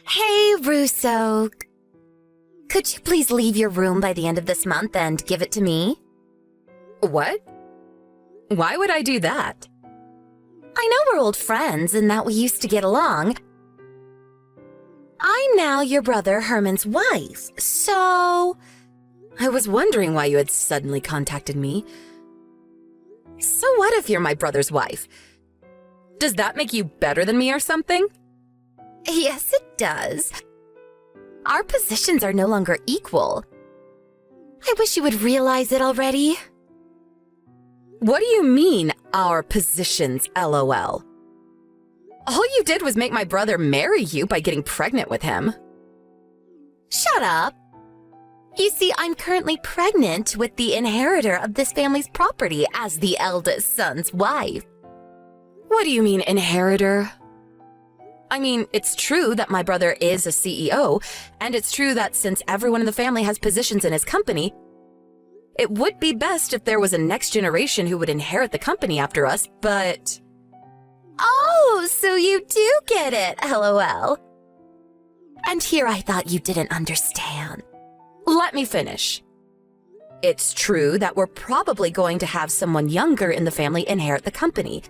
Hey, Russo. Could you please leave your room by the end of this month and give it to me? What? Why would I do that? I know we're old friends and that we used to get along. I'm now your brother Herman's wife, so... I was wondering why you had suddenly contacted me. So what if you're my brother's wife? Does that make you better than me or something? Yes, it does. Our positions are no longer equal. I wish you would realize it already. What do you mean, our positions, LOL? All you did was make my brother marry you by getting pregnant with him. Shut up. You see, I'm currently pregnant with the inheritor of this family's property as the eldest son's wife. What do you mean, inheritor? I mean, it's true that my brother is a CEO, and it's true that since everyone in the family has positions in his company, it would be best if there was a next generation who would inherit the company after us, but... Oh, so you do get it, LOL. And here I thought you didn't understand. Let me finish. It's true that we're probably going to have someone younger in the family inherit the company,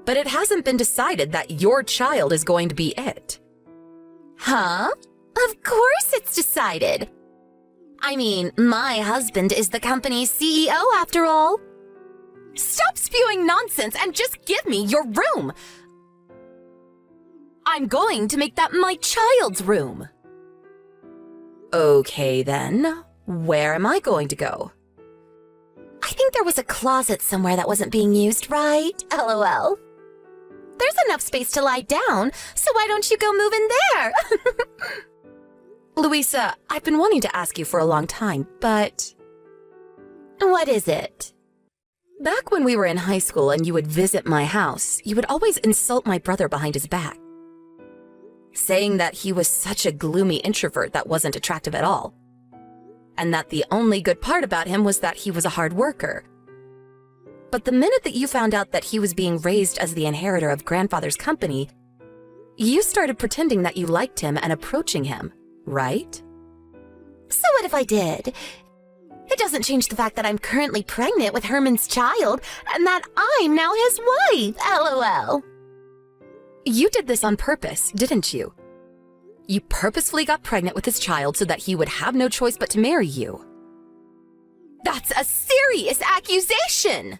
but it hasn't been decided that your child is going to be it. Huh? Of course it's decided. I mean, my husband is the company's CEO after all. Stop spewing nonsense and just give me your room. I'm going to make that my child's room. Okay then, where am I going to go? I think there was a closet somewhere that wasn't being used, right? LOL. There's enough space to lie down, so why don't you go move in there? Louisa, I've been wanting to ask you for a long time, but... What is it? Back when we were in high school and you would visit my house, you would always insult my brother behind his back, saying that he was such a gloomy introvert that wasn't attractive at all, and that the only good part about him was that he was a hard worker. But the minute that you found out that he was being raised as the inheritor of grandfather's company, you started pretending that you liked him and approaching him, right? So what if I did? It doesn't change the fact that I'm currently pregnant with Herman's child and that I'm now his wife, LOL. You did this on purpose, didn't you? You purposefully got pregnant with his child so that he would have no choice but to marry you. That's a serious accusation!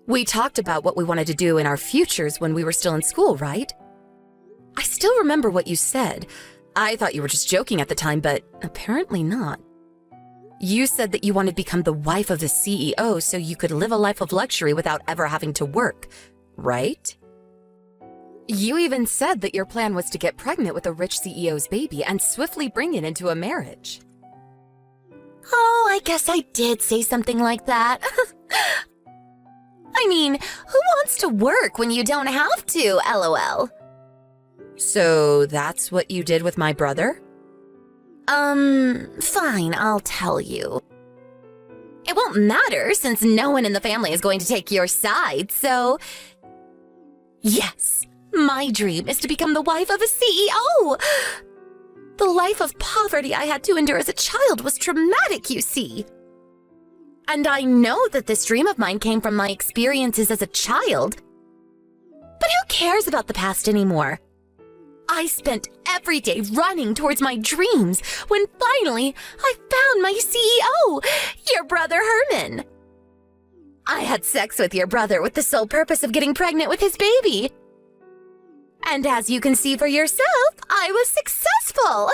We talked about what we wanted to do in our futures when we were still in school, right? I still remember what you said. I thought you were just joking at the time, but apparently not. You said that you wanted to become the wife of the CEO so you could live a life of luxury without ever having to work, right? You even said that your plan was to get pregnant with a rich CEO's baby and swiftly bring it into a marriage. Oh, I guess I did say something like that. I mean, who wants to work when you don't have to, LOL? So that's what you did with my brother? Fine, I'll tell you. It won't matter since no one in the family is going to take your side, so... Yes, my dream is to become the wife of a CEO! The life of poverty I had to endure as a child was traumatic, you see. And I know that this dream of mine came from my experiences as a child. But who cares about the past anymore? I spent every day running towards my dreams when finally I found my CEO, your brother Herman. I had sex with your brother with the sole purpose of getting pregnant with his baby. And as you can see for yourself, I was successful.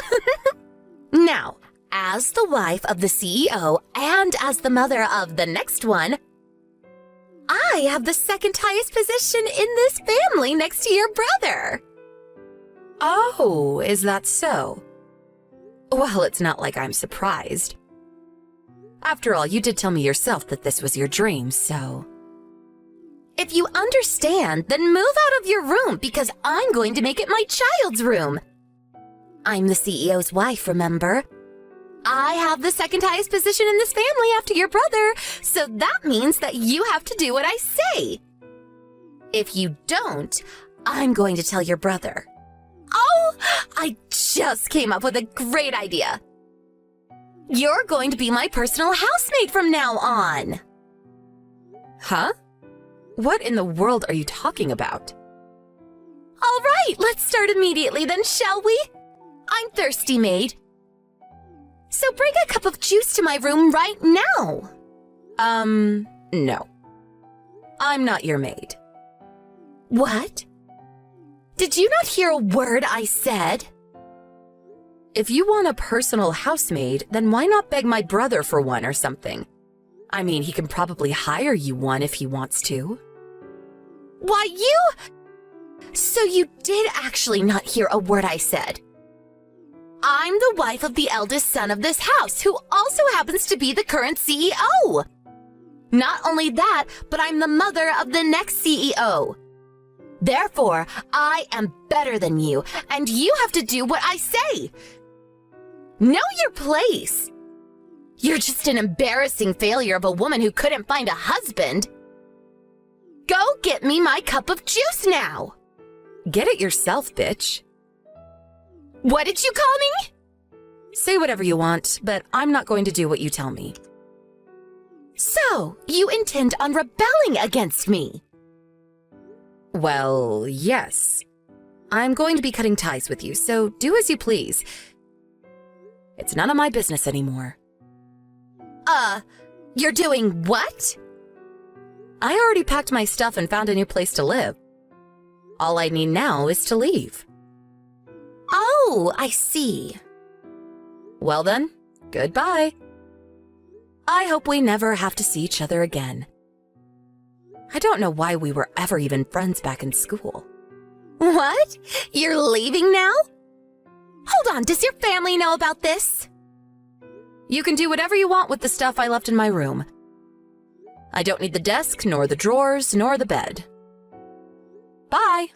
Now, as the wife of the CEO and as the mother of the next one, I have the second highest position in this family next to your brother. Oh, is that so? Well, it's not like I'm surprised. After all, you did tell me yourself that this was your dream, so... If you understand, then move out of your room because I'm going to make it my child's room. I'm the CEO's wife, remember? I have the second highest position in this family after your brother, so that means that you have to do what I say. If you don't, I'm going to tell your brother. I just came up with a great idea. You're going to be my personal housemate from now on. Huh? What in the world are you talking about? All right, let's start immediately then, shall we? I'm thirsty, maid. So bring a cup of juice to my room right now. No. I'm not your maid. What? Did you not hear a word I said? If you want a personal housemaid, then why not beg my brother for one or something? I mean, he can probably hire you one if he wants to. Why, you... So you did actually not hear a word I said. I'm the wife of the eldest son of this house, who also happens to be the current CEO. Not only that, but I'm the mother of the next CEO. Therefore, I am better than you, and you have to do what I say. Know your place. You're just an embarrassing failure of a woman who couldn't find a husband. Go get me my cup of juice now. Get it yourself, bitch. What did you call me? Say whatever you want, but I'm not going to do what you tell me. So, you intend on rebelling against me? Well, yes. I'm going to be cutting ties with you, so do as you please. It's none of my business anymore. You're doing what? I already packed my stuff and found a new place to live. All I need now is to leave. Oh, I see. Well then, goodbye. I hope we never have to see each other again. I don't know why we were ever even friends back in school. What? You're leaving now? Hold on, does your family know about this? You can do whatever you want with the stuff I left in my room. I don't need the desk, nor the drawers, nor the bed. Bye.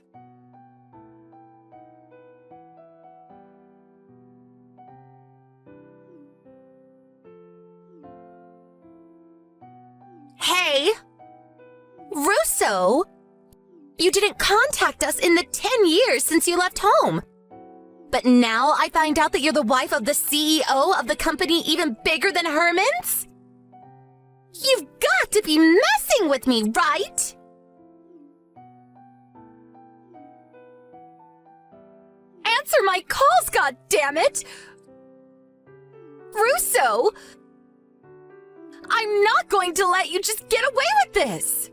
Hey! Russo! You didn't contact us in the 10 years since you left home. But now I find out that you're the wife of the CEO of the company even bigger than Herman's? You've got to be messing with me, right? Answer my calls, goddammit! Russo! I'm not going to let you just get away with this!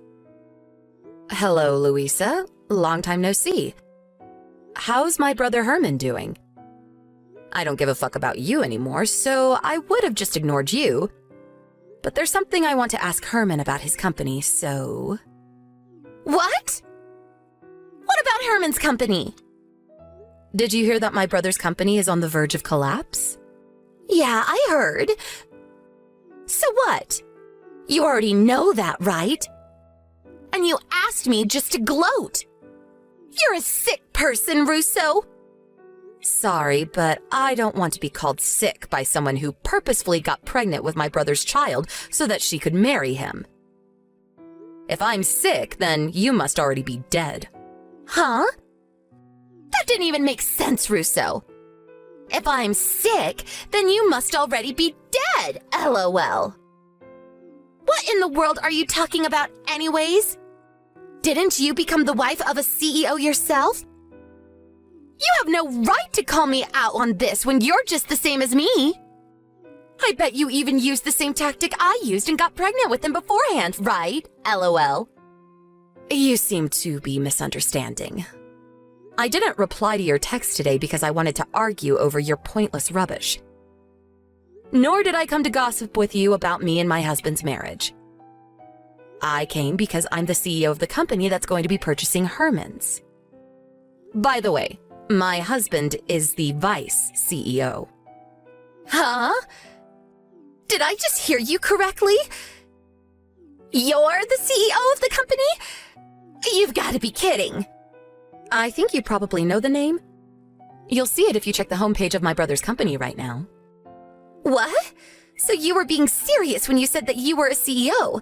Hello, Louisa. Long time no see. How's my brother Herman doing? I don't give a fuck about you anymore, so I would have just ignored you. But there's something I want to ask Herman about his company, so... What? What about Herman's company? Did you hear that my brother's company is on the verge of collapse? Yeah, I heard. So what? You already know that, right? And you asked me just to gloat. You're a sick person, Russo. Sorry, but I don't want to be called sick by someone who purposefully got pregnant with my brother's child so that she could marry him. If I'm sick, then you must already be dead. Huh? That didn't even make sense, Russo. If I'm sick, then you must already be dead, LOL. What in the world are you talking about anyways? Didn't you become the wife of a CEO yourself? You have no right to call me out on this when you're just the same as me. I bet you even used the same tactic I used and got pregnant with him beforehand, right? LOL. You seem to be misunderstanding. I didn't reply to your text today because I wanted to argue over your pointless rubbish. Nor did I come to gossip with you about me and my husband's marriage. I came because I'm the CEO of the company that's going to be purchasing Herman's. By the way, my husband is the vice CEO. Huh? Did I just hear you correctly? You're the CEO of the company? You've got to be kidding. I think you probably know the name. You'll see it if you check the homepage of my brother's company right now. What? So you were being serious when you said that you were a CEO?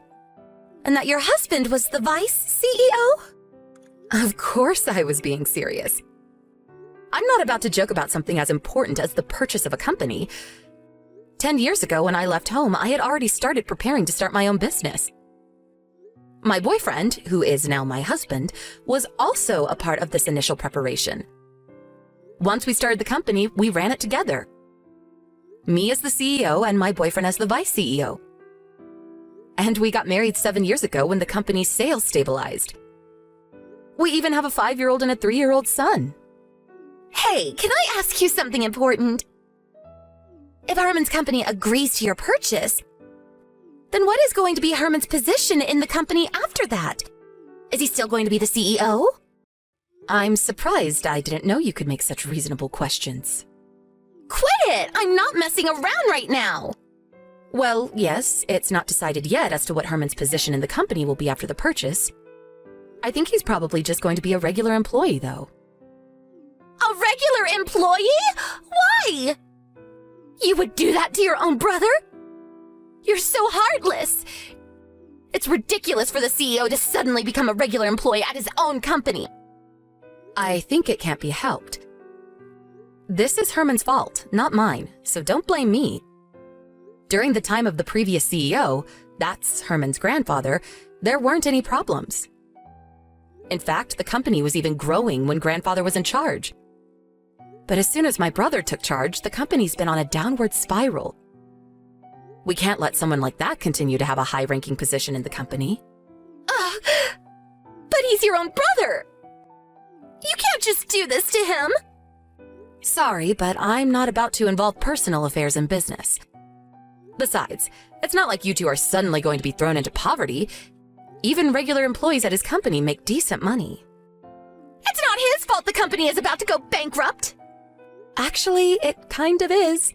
And that your husband was the vice CEO? Of course I was being serious. I'm not about to joke about something as important as the purchase of a company. 10 years ago, when I left home, I had already started preparing to start my own business. My boyfriend, who is now my husband, was also a part of this initial preparation. Once we started the company, we ran it together. Me as the CEO and my boyfriend as the vice CEO. And we got married 7 years ago when the company's sales stabilized. We even have a 5-year-old and a 3-year-old son. Hey, can I ask you something important? If Herman's company agrees to your purchase, then what is going to be Herman's position in the company after that? Is he still going to be the CEO? I'm surprised I didn't know you could make such reasonable questions. Quit it! I'm not messing around right now! Well, yes, it's not decided yet as to what Herman's position in the company will be after the purchase. I think he's probably just going to be a regular employee, though. A regular employee? Why? You would do that to your own brother? You're so heartless. It's ridiculous for the CEO to suddenly become a regular employee at his own company. I think it can't be helped. This is Herman's fault, not mine, so don't blame me. During the time of the previous CEO, that's Herman's grandfather, there weren't any problems. In fact, the company was even growing when grandfather was in charge. But as soon as my brother took charge, the company's been on a downward spiral. We can't let someone like that continue to have a high-ranking position in the company. But he's your own brother! You can't just do this to him! Sorry, but I'm not about to involve personal affairs in business. Besides, it's not like you two are suddenly going to be thrown into poverty. Even regular employees at his company make decent money. It's not his fault the company is about to go bankrupt! Actually, it kind of is.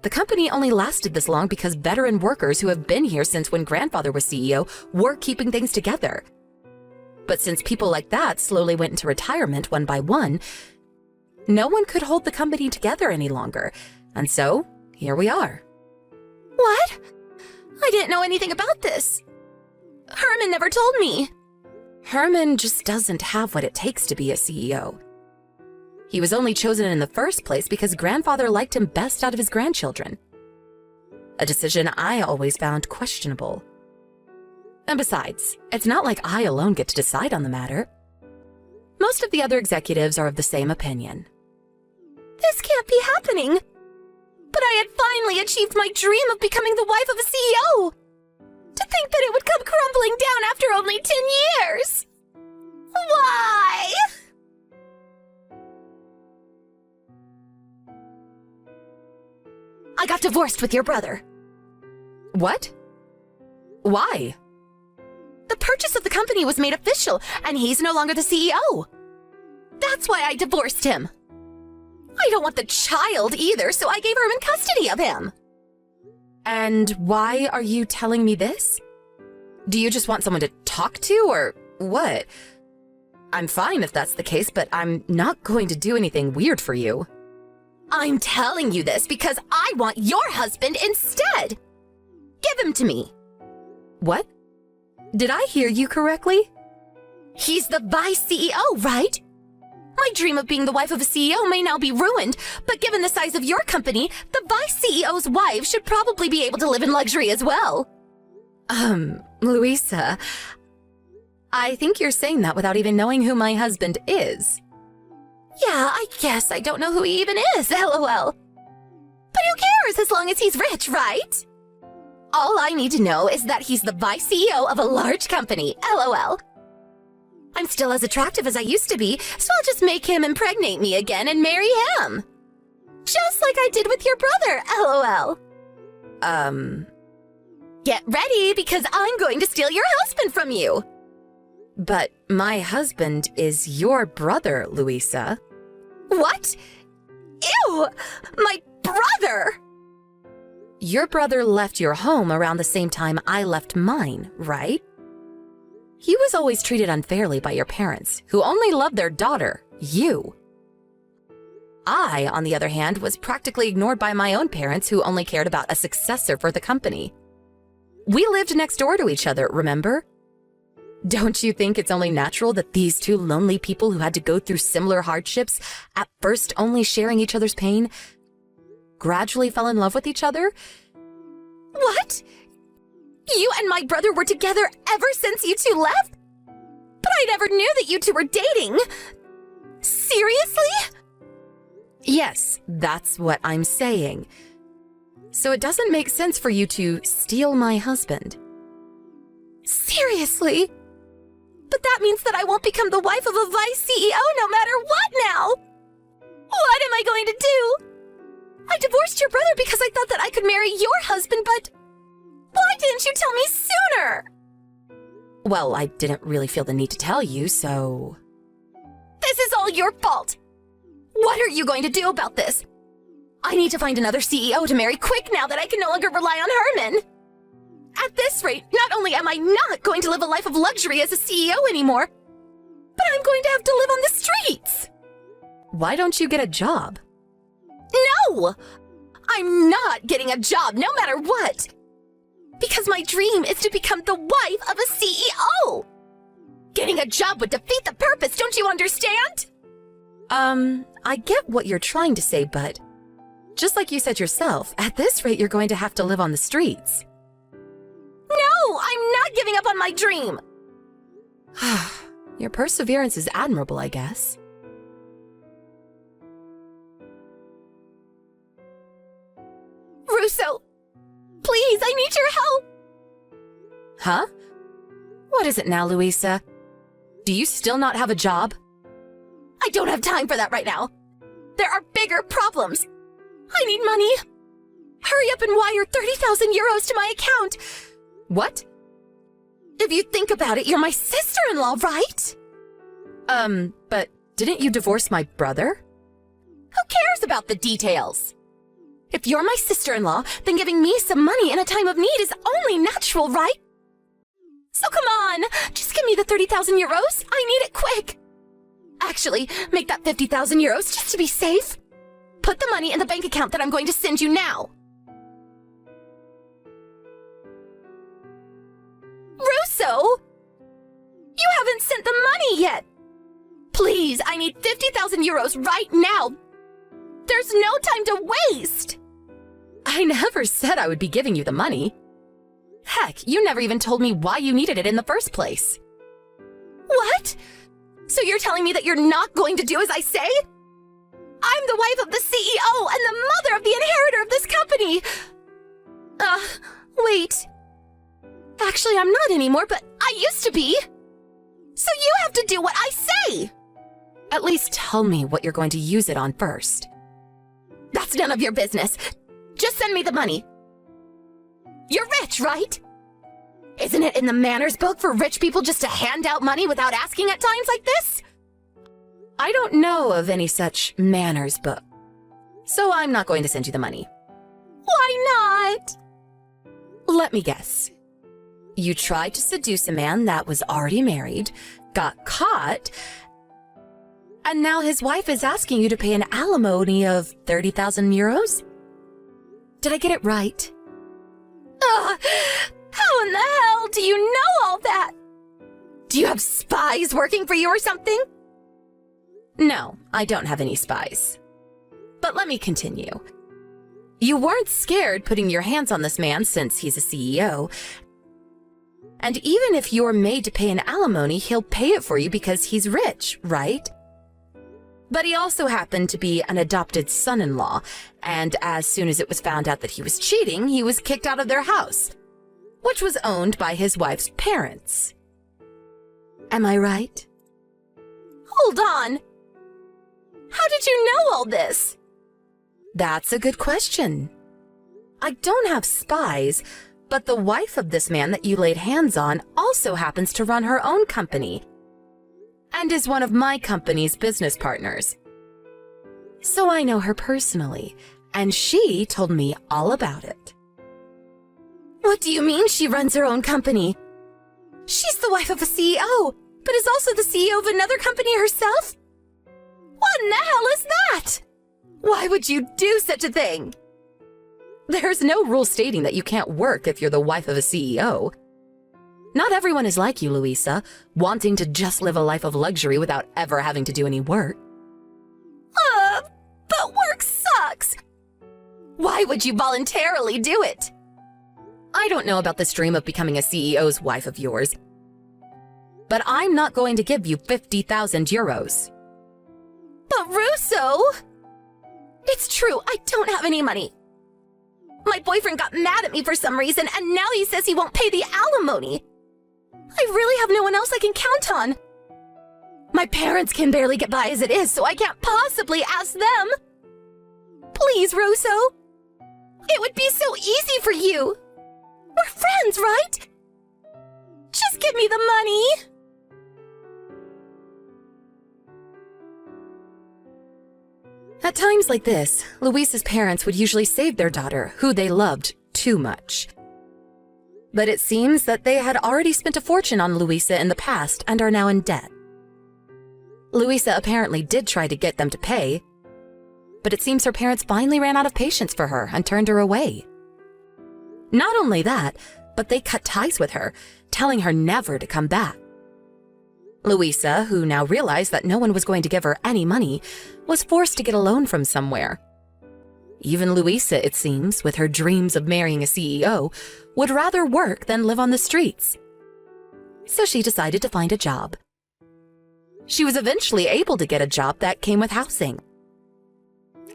The company only lasted this long because veteran workers who have been here since when grandfather was CEO were keeping things together. But since people like that slowly went into retirement one by one, no one could hold the company together any longer. And so, here we are. What? I didn't know anything about this. Herman never told me. Herman just doesn't have what it takes to be a CEO. He was only chosen in the first place because grandfather liked him best out of his grandchildren. A decision I always found questionable. And besides, it's not like I alone get to decide on the matter. Most of the other executives are of the same opinion. This can't be happening. But I had finally achieved my dream of becoming the wife of a CEO. To think that it would come crumbling down after only 10 years. Why? I got divorced with your brother. What? Why? The purchase of the company was made official, and he's no longer the CEO. That's why I divorced him. I don't want the child either, so I gave Herman custody of him. And why are you telling me this? Do you just want someone to talk to, or what? I'm fine if that's the case, but I'm not going to do anything weird for you. I'm telling you this because I want your husband instead. Give him to me. What? Did I hear you correctly? He's the vice CEO, right? My dream of being the wife of a CEO may now be ruined, but given the size of your company, the vice CEO's wife should probably be able to live in luxury as well. Louisa, I think you're saying that without even knowing who my husband is. Yeah, I guess I don't know who he even is, lol. But who cares as long as he's rich, right? All I need to know is that he's the vice CEO of a large company, lol. I'm still as attractive as I used to be, so I'll just make him impregnate me again and marry him. Just like I did with your brother, lol. Get ready, because I'm going to steal your husband from you. But my husband is your brother, Louisa. What? Ew! My brother! Your brother left your home around the same time I left mine, right? He was always treated unfairly by your parents, who only loved their daughter, you. I, on the other hand, was practically ignored by my own parents, who only cared about a successor for the company. We lived next door to each other, remember? Don't you think it's only natural that these two lonely people who had to go through similar hardships, at first only sharing each other's pain, gradually fell in love with each other? What? You and my brother were together ever since you two left? But I never knew that you two were dating. Seriously? Yes, that's what I'm saying. So it doesn't make sense for you to steal my husband. Seriously? But that means that I won't become the wife of a vice CEO no matter what now! What am I going to do? I divorced your brother because I thought that I could marry your husband, but why didn't you tell me sooner? Well, I didn't really feel the need to tell you, so... This is all your fault! What are you going to do about this? I need to find another CEO to marry quick now that I can no longer rely on Herman. At this rate, not only am I not going to live a life of luxury as a CEO anymore, but I'm going to have to live on the streets. Why don't you get a job? No! I'm not getting a job no matter what. Because my dream is to become the wife of a CEO. Getting a job would defeat the purpose, don't you understand? I get what you're trying to say, but just like you said yourself, at this rate you're going to have to live on the streets. No, I'm not giving up on my dream. Your perseverance is admirable, I guess. Russo, please, I need your help. Huh? What is it now, Louisa? Do you still not have a job? I don't have time for that right now. There are bigger problems. I need money. Hurry up and wire 30,000 euros to my account. What? If you think about it, you're my sister-in-law, right? But didn't you divorce my brother? Who cares about the details? If you're my sister-in-law, then giving me some money in a time of need is only natural, right? So come on, just give me the 30,000 euros. I need it quick. Actually, make that 50,000 euros just to be safe. Put the money in the bank account that I'm going to send you now. Russo! You haven't sent the money yet! Please, I need 50,000 euros right now! There's no time to waste! I never said I would be giving you the money. Heck, you never even told me why you needed it in the first place. What? So you're telling me that you're not going to do as I say? I'm the wife of the CEO and the mother of the inheritor of this company! Wait. Actually, I'm not anymore, but I used to be. So you have to do what I say! At least tell me what you're going to use it on first. That's none of your business. Just send me the money. You're rich, right? Isn't it in the manners book for rich people just to hand out money without asking at times like this? I don't know of any such manners book, so I'm not going to send you the money. Why not? Let me guess. You tried to seduce a man that was already married, got caught, and now his wife is asking you to pay an alimony of 30,000 euros? Did I get it right? How in the hell do you know all that? Do you have spies working for you or something? No, I don't have any spies. But let me continue. You weren't scared putting your hands on this man since he's a CEO. And even if you're made to pay an alimony, he'll pay it for you because he's rich, right? But he also happened to be an adopted son-in-law, and as soon as it was found out that he was cheating, he was kicked out of their house, which was owned by his wife's parents. Am I right? Hold on. How did you know all this? That's a good question. I don't have spies, but the wife of this man that you laid hands on also happens to run her own company and is one of my company's business partners. So I know her personally, and she told me all about it. What do you mean she runs her own company? She's the wife of a CEO, but is also the CEO of another company herself? What in the hell is that? Why would you do such a thing? There's no rule stating that you can't work if you're the wife of a CEO. Not everyone is like you, Louisa, wanting to just live a life of luxury without ever having to do any work. But work sucks! Why would you voluntarily do it? I don't know about this dream of becoming a CEO's wife of yours, but I'm not going to give you 50,000 euros. But Russo! It's true, I don't have any money. My boyfriend got mad at me for some reason, and now he says he won't pay the alimony. I really have no one else I can count on. My parents can barely get by as it is, so I can't possibly ask them. Please, Russo. It would be so easy for you. We're friends, right? Just give me the money. At times like this, Luisa's parents would usually save their daughter, who they loved too much. But it seems that they had already spent a fortune on Luisa in the past and are now in debt. Luisa apparently did try to get them to pay, but it seems her parents finally ran out of patience for her and turned her away. Not only that, but they cut ties with her, telling her never to come back. Luisa, who now realized that no one was going to give her any money, was forced to get a loan from somewhere. Even Luisa, it seems, with her dreams of marrying a CEO, would rather work than live on the streets. So she decided to find a job. She was eventually able to get a job that came with housing.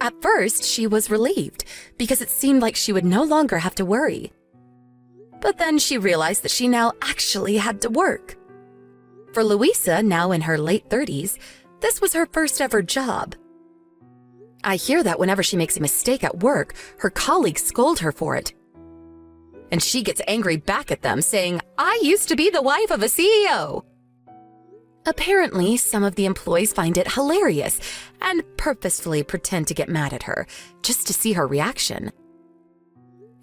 At first, she was relieved because it seemed like she would no longer have to worry. But then she realized that she now actually had to work. For Luisa, now in her late 30s, this was her first ever job. I hear that whenever she makes a mistake at work, her colleagues scold her for it. And she gets angry back at them, saying, "I used to be the wife of a CEO." Apparently, some of the employees find it hilarious and purposefully pretend to get mad at her, just to see her reaction.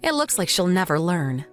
It looks like she'll never learn.